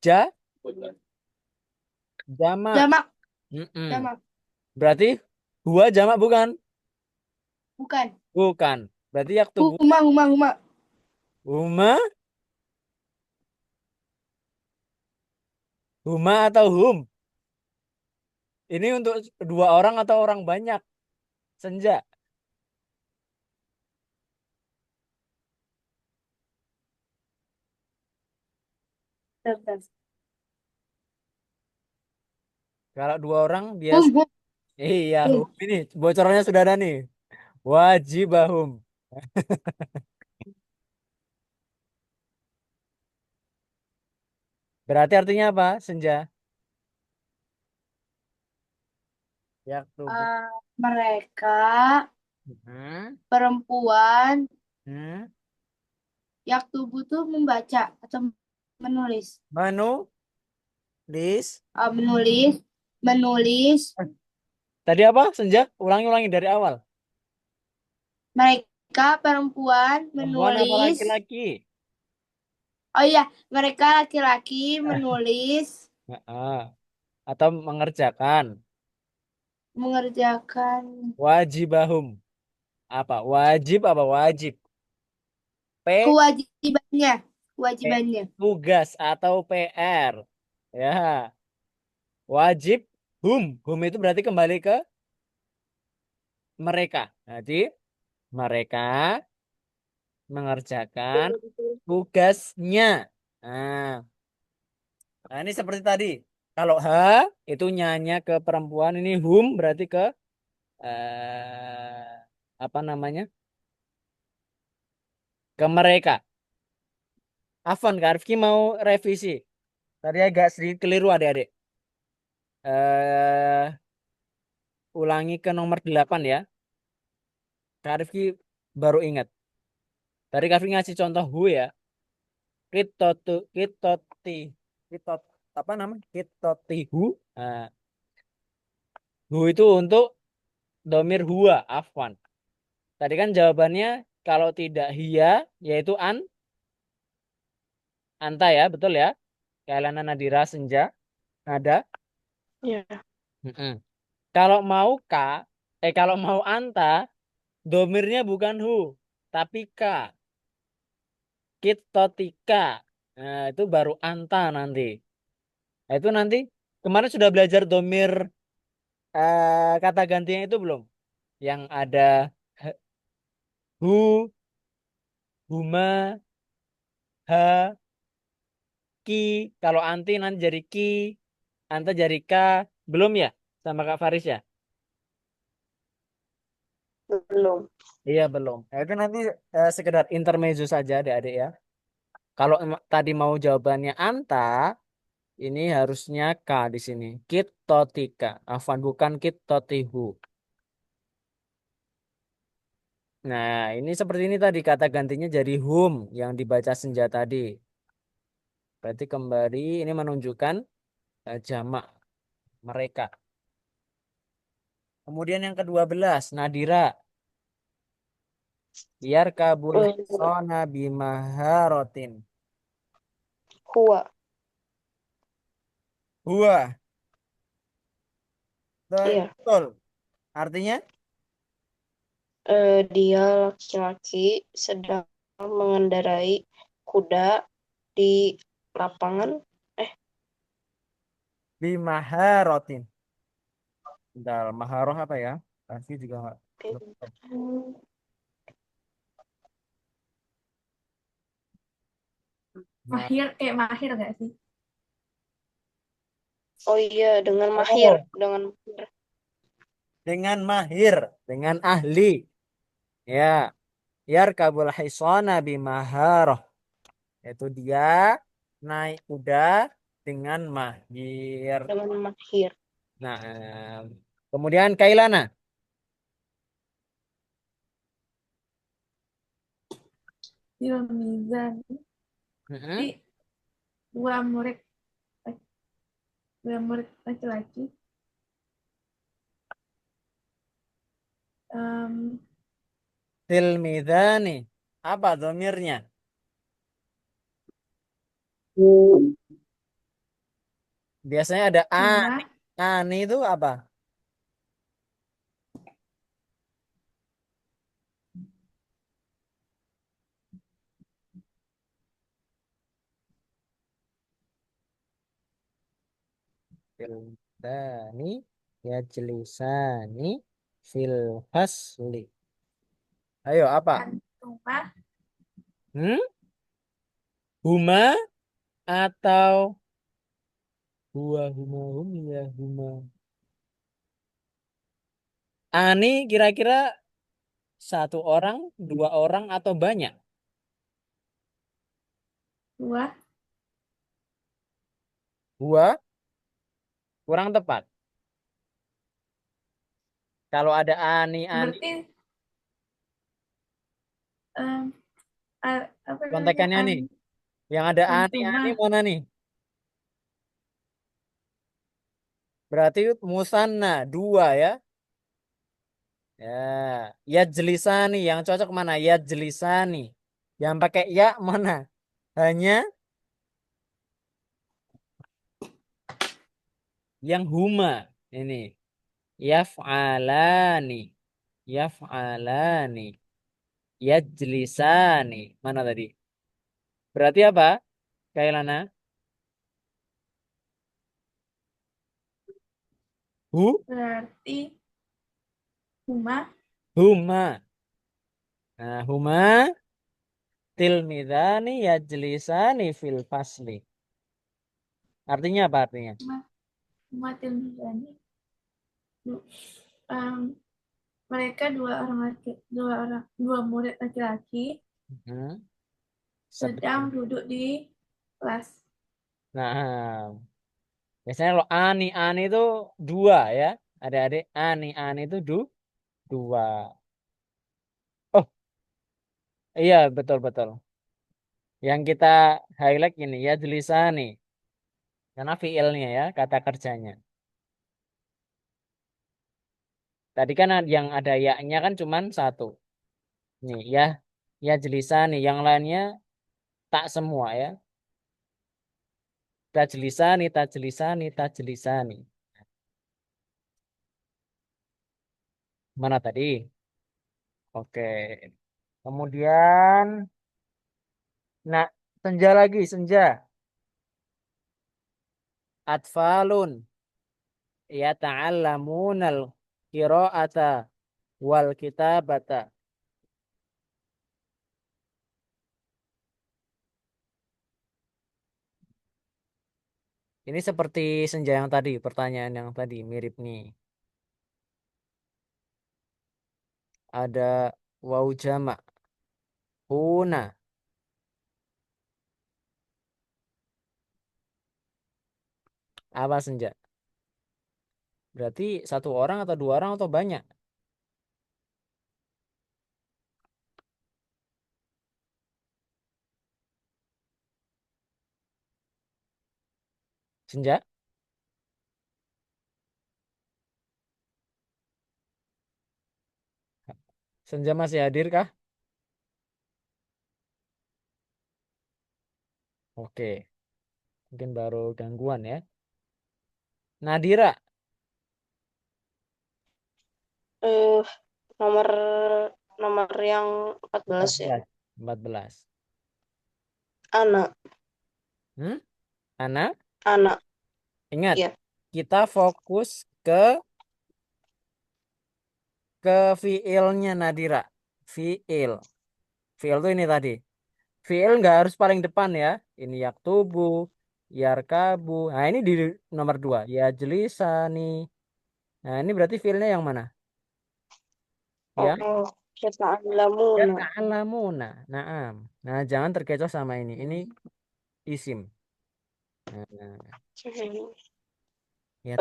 ja jama. Jamak. Mm-mm. Jamak. Berarti hua jamak bukan? Bukan. Bukan. Berarti yaktubu Huma. huma huma atau hum. Ini untuk dua orang atau orang banyak? Senja. Kalau dua orang biasa. Hum. Iya, hum. Ini bocorannya sudah ada nih. Wajibahum. Berarti artinya apa? Senja. Yaktubu. Mereka Hmm. perempuan Hmm. yaktubu tuh membaca atau menulis. Manu. Lis. Menulis. Tadi apa? Senja? Ulangi-ulangi dari awal. Mereka perempuan Perempuan apa menulis. laki-laki? Oh iya, mereka laki-laki menulis, Heeh. Atau mengerjakan wajibahum. Apa? Wajib apa wajib? P, kewajibannya. P Kewajibannya. tugas atau PR. Ya, wajib hum. Hum itu berarti kembali ke mereka. Jadi mereka mengerjakan tugasnya. Nah, nah, ini seperti tadi. Kalau ha itu nyanya ke perempuan, ini hum berarti ke apa namanya? Ke mereka. Afwan, Kak Rifki mau revisi. Tadi agak sedikit keliru adik-adik. Eh, ulangi ke nomor 8 ya. Kak Rifki baru ingat. Tadi Kak Rifki ngasih contoh hu ya. Kitotu, kitoti, kitot, apa namanya? Kitotihu. Nah, hu itu untuk domir huwa, afwan. Tadi kan jawabannya kalau tidak hiya, yaitu anta ya, betul ya? Kailana nadira senja, nada. Ya. Mm-mm. Kalau mau ka, kalau mau anta, domirnya bukan hu, tapi ka. Kitotika. Nah, itu baru anta nanti. Nah, itu nanti kemarin sudah belajar domir kata gantinya itu belum? Yang ada hu, huma, ha, ki. Kalau anti nanti jadi ki, anta jadi ka. Belum ya? Sama Kak Faris ya? Belum. Iya belum. Nah, itu nanti sekedar intermezzo saja adik-adik ya. Kalau tadi mau jawabannya anta, ini harusnya K di sini. Kitotika. Afwan bukan kitotihu. Nah, ini seperti ini tadi kata gantinya jadi hum yang dibaca senja tadi. Berarti kembali ini menunjukkan jamak mereka. Kemudian yang ke-12, Nadira. Yarkabul Eh, hisana bimaharotin. Huwa. Huwa. Iya. Betul. Artinya? Dia laki-laki sedang mengendarai kuda di lapangan. Eh, Bimaharotin. Bentar, maharoh apa ya? Pasti juga nggak. Ma- Mahir, kayak mahir gak sih? oh iya, dengan mahir, Oh, dengan dengan mahir, dengan ahli. Ya, yarkabul hisana bimaharoh. Itu dia naik kuda dengan mahir. dengan mahir. Nah, kemudian Kailana. Fil mizan. Mm-mm. Jadi dua murid dua murid laki-laki em, Tilmidani. Apa domirnya? Biasanya ada ani. rumah Ani itu apa? Tilmidani yajlisani fil fasli. Ayo apa? dan rumah Hmm? Huma atau huwa huma hum ya huma. Ani kira-kira satu orang, dua orang atau banyak? dua Dua kurang tepat. Kalau ada ani berarti em, apa namanya kontekannya nih. Yang ada ani antuma mana nih? Berarti musanna dua ya. Ya, yajlisani yang cocok mana? Yajlisani. Yang pakai ya mana? Hanya yang huma ini. Yaf'alani. Yaf'alani. Yajlisani. Mana tadi? Berarti apa? Kailana? berarti huma Huma. Nah, huma tilmidani yajlisani fil fasli. Artinya apa artinya? huma huma tilmizani. Em, mereka dua murid laki-laki Hmm. sedang Sedang. duduk di kelas. Nah, biasanya kalau ani itu dua ya. Adik-adik ani itu dua. Oh, iya betul betul. Yang kita highlight ini ya nih. Karena fiilnya ya, kata kerjanya. Tadi kan yang ada ya-nya kan cuman satu. Nih ya. Ya jelisani. Yang lainnya tak semua ya. Tajlisani, tajlisani, tajlisani. Mana tadi? Oke. Kemudian, nah, senja lagi, senja. Atfalun yata'allamunal qira'ata wal kitabata. Ini seperti senja yang tadi, pertanyaan yang tadi mirip nih. Ada wau jamak. Huna. Apa senja? Berarti satu orang atau dua orang atau banyak? Senja? Senja masih hadir kah? Oke, mungkin baru gangguan ya. Nadira, Eh, nomor nomor yang 14 ya. 14. 14. Anak, Hmm? Ana, anak. ingat, Ya. kita fokus ke fiilnya Nadira. Fiil. Fiil tuh ini tadi. Fiil nggak harus paling depan ya. Ini yaktubu, yarkabu. Nah ini di nomor 2. Ya jelisani. Nah ini berarti fiilnya yang mana? Ya, Oh, ya yata'allamuna. ta'allamuna. Naam. Nah jangan terkecoh sama ini. Ini isim. Nah, Hmm. ya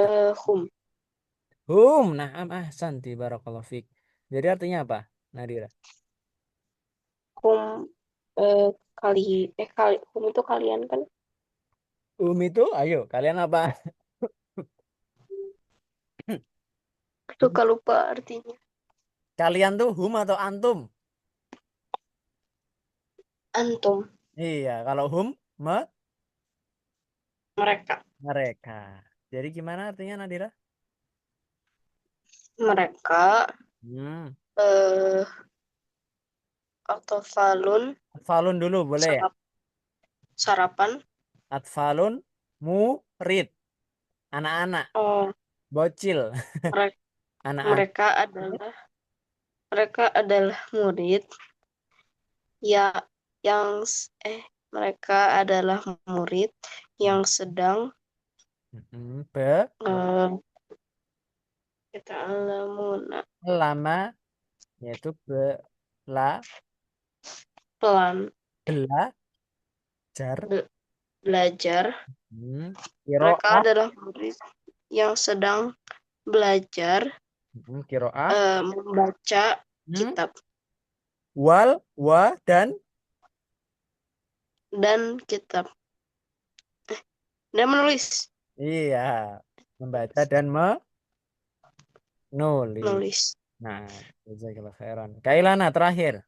Hum. naam ahsanti barakallahu fik. Jadi artinya apa, Nadira? Hum kali hum itu kalian kan? Itu, ayo kalian apa? Suka lupa artinya. Kalian tuh hum atau antum? Antum, Iya, kalau hum mereka. mereka. Jadi gimana artinya Nadira? Mereka Hmm. eh atau falun Atfalun dulu boleh ya? sarapan. Atfalun murid. Anak-anak, Oh, bocil, mereka, anak-anak. mereka adalah mereka adalah murid ya yang mereka adalah murid yang sedang eh kita alamuna Lama yaitu bela pelan belajar. belajar. Mereka Kiroah. adalah murid yang sedang belajar Kiroah. membaca Hmm. kitab Wa dan kitab dan menulis iya, membaca dan menulis. nulis. Nah, jazakallahu khairan. Kailana terakhir.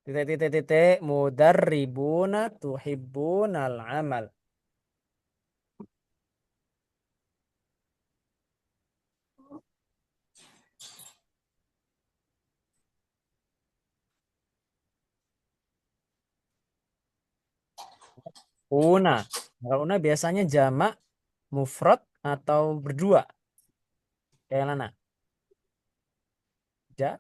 Titik mudarribuna tuhibbunal amal. Una. Kalau una biasanya jamak, mufrad atau berdua. Kailana. Ja.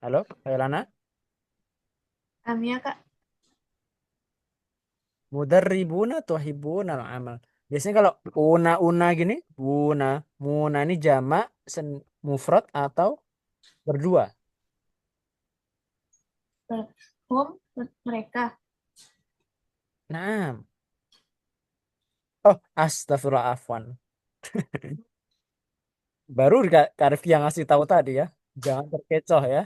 Halo, Kailana. Ya Kak. Mudarribuna tuhibbunal amal. Biasanya kalau una gini, una, muna ini jamak, mufrad atau berdua. Hum mereka. Nah, oh, astagfirullah afwan. Baru Kak Rifki yang ngasih tahu tadi ya. Jangan terkecoh ya.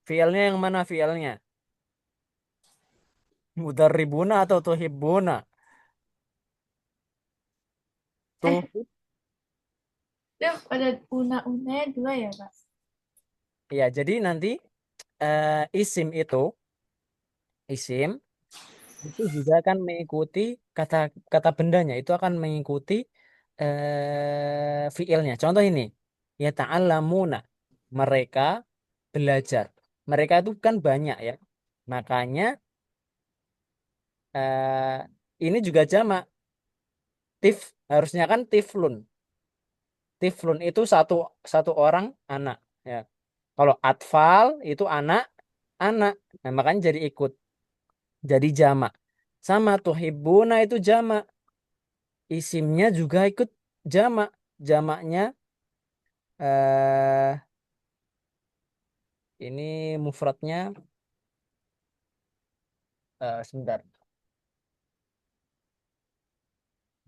Fiilnya yang mana fiilnya? Mudarribuna atau tuhibbuna? Eh, Tuh, dia pada una-unanya dua ya, Kak? ya jadi nanti isim isim itu juga akan mengikuti kata kata bendanya itu akan mengikuti fiilnya. Contoh ini, ya ta'allamuna, mereka belajar. Mereka itu kan banyak ya. Makanya ini juga jamak. Harusnya kan tiflun. Tiflun itu satu satu orang anak ya. Kalau atfal itu anak. Nah, makanya jadi ikut. Jadi jamak. Sama tuhibbuna itu jamak. Isimnya juga ikut jamak. Jamaknya eh ini mufradnya sebentar.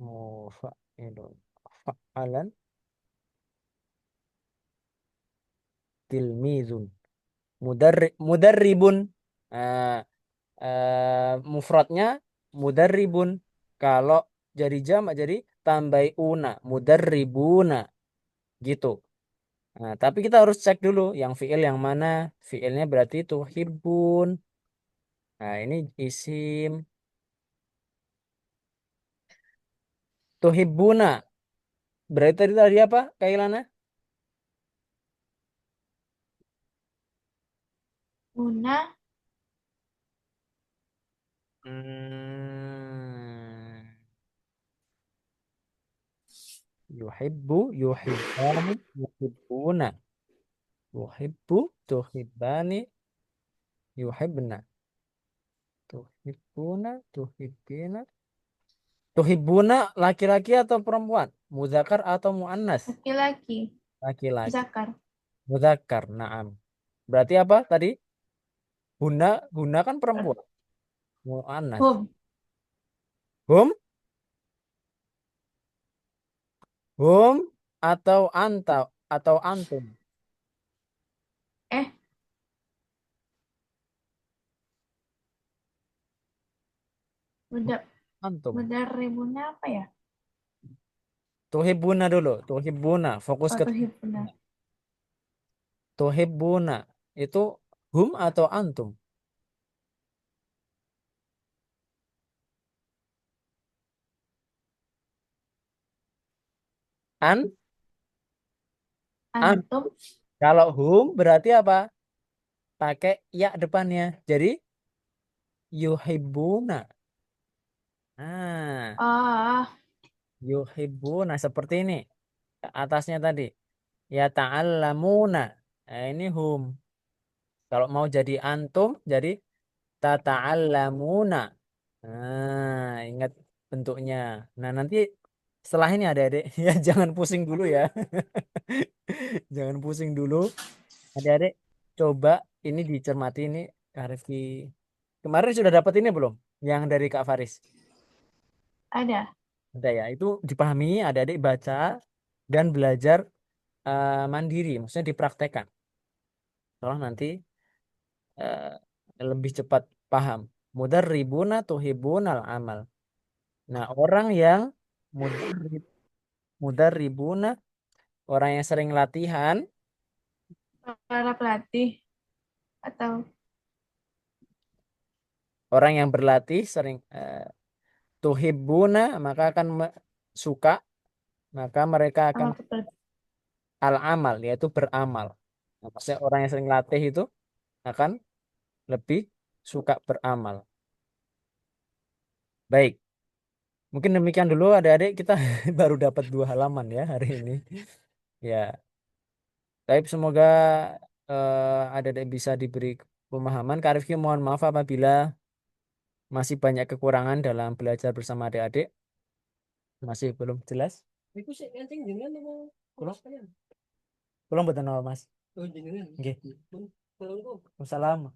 Mufa'ilun. Fa'alan tilmizun. Mudarribun. Eh, mufradnya mudarribun. Kalau jadi jamak jadi tambahi una, mudarribuna gitu. Nah, tapi kita harus cek dulu yang fiil yang mana. Fiilnya berarti itu hibbun. Nah, ini isim tuhibbuna. Berarti tadi apa? Kailana? Una, Hmm. Yuhibbu, yuhibbani, yuhibbuna. Yuhibbu, tuhibbani, yuhibbna. Tuhibbuna, tuhibbina. Tuhibbuna laki-laki atau perempuan? Muzakkar atau muannas? laki-laki. Laki-laki. Zakar. Muzakkar, na'am. Berarti apa tadi? Huna kan perempuan. Muannas. Hum. Hum, hum atau anta atau antum. Eh, udah Antum. udah ribunya apa ya? Tuhibbuna dulu. Tuhibbuna. Fokus ke Atau hibuna. tuhibbuna. Itu hum atau antum? An, an. Antum. Kalau hum berarti apa? Pakai ya depannya. Jadi yuhibbuna. Nah, Oh, yuhibbuna seperti ini. Atasnya tadi. Ya ta'allamuna. Nah, ini hum. Kalau mau jadi antum, jadi tata'allamuna. Nah, ingat bentuknya. Nah, nanti setelah ini adik-adik, ya jangan pusing dulu ya. Jangan pusing dulu. Adik-adik, coba ini dicermati ini Kak Rifki. Kemarin sudah dapat ini belum? Yang dari Kak Faris. ada. Ada ya. Itu dipahami, adik-adik baca dan belajar mandiri. Maksudnya dipraktekkan. Soalnya nanti lebih cepat paham. Mudarribuna tuhibunal amal. Nah, orang yang mudarrib, mudarribuna, orang yang sering latihan, Para pelatih atau orang yang berlatih sering tuhibuna, maka akan suka, maka mereka akan apa seperti al-amal, yaitu beramal. Nah, maksudnya orang yang sering latih itu akan lebih suka beramal. Baik, mungkin demikian dulu adik-adik kita baru dapat 2 halaman ya hari ini. Ya, baik semoga adik-adik bisa diberi pemahaman. Kak Rifki mohon maaf apabila masih banyak kekurangan dalam belajar bersama adik-adik. Masih belum jelas. Iku sih nanti jenengan mau kurang kurang betul nama Mas. Oh jenengan. Nggih. Wassalamu.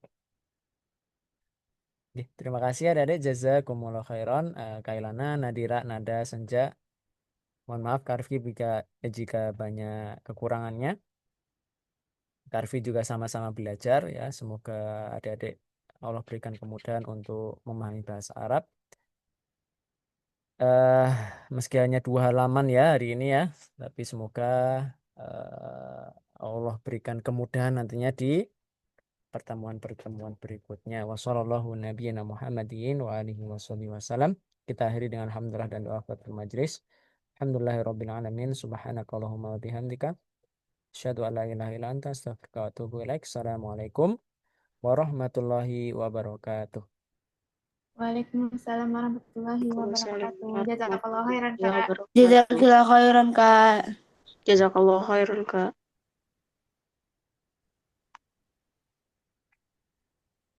Nggih, terima kasih adik-adik jazakumullah khairan. Kailana, Nadira, Nada, Senja. Mohon maaf Kak Rifki jika banyak kekurangannya. Kak Rifki juga sama-sama belajar ya. Semoga adik-adik Allah berikan kemudahan untuk memahami bahasa Arab. Meski hanya 2 halaman ya hari ini ya, tapi semoga Allah berikan kemudahan nantinya di pertemuan-pertemuan berikutnya. Wassallallahu nabiyana Muhammadin wa alihi wasallam. Kita akhiri dengan alhamdulillah dan doa khatul majlis. Alhamdulillahirabbil alamin. Subhanakallahumma wa bihamdika asyhadu an la ilaha illa anta astaghfiruka wa atubu ilaik. Assalamualaikum warahmatullahi wabarakatuh. Waalaikumsalam warahmatullahi wabarakatuh. Jazakallahu khairan, Kak. wabarakatuh. Jazakallah khairan, Kak. Jazakallah khairan, Kak.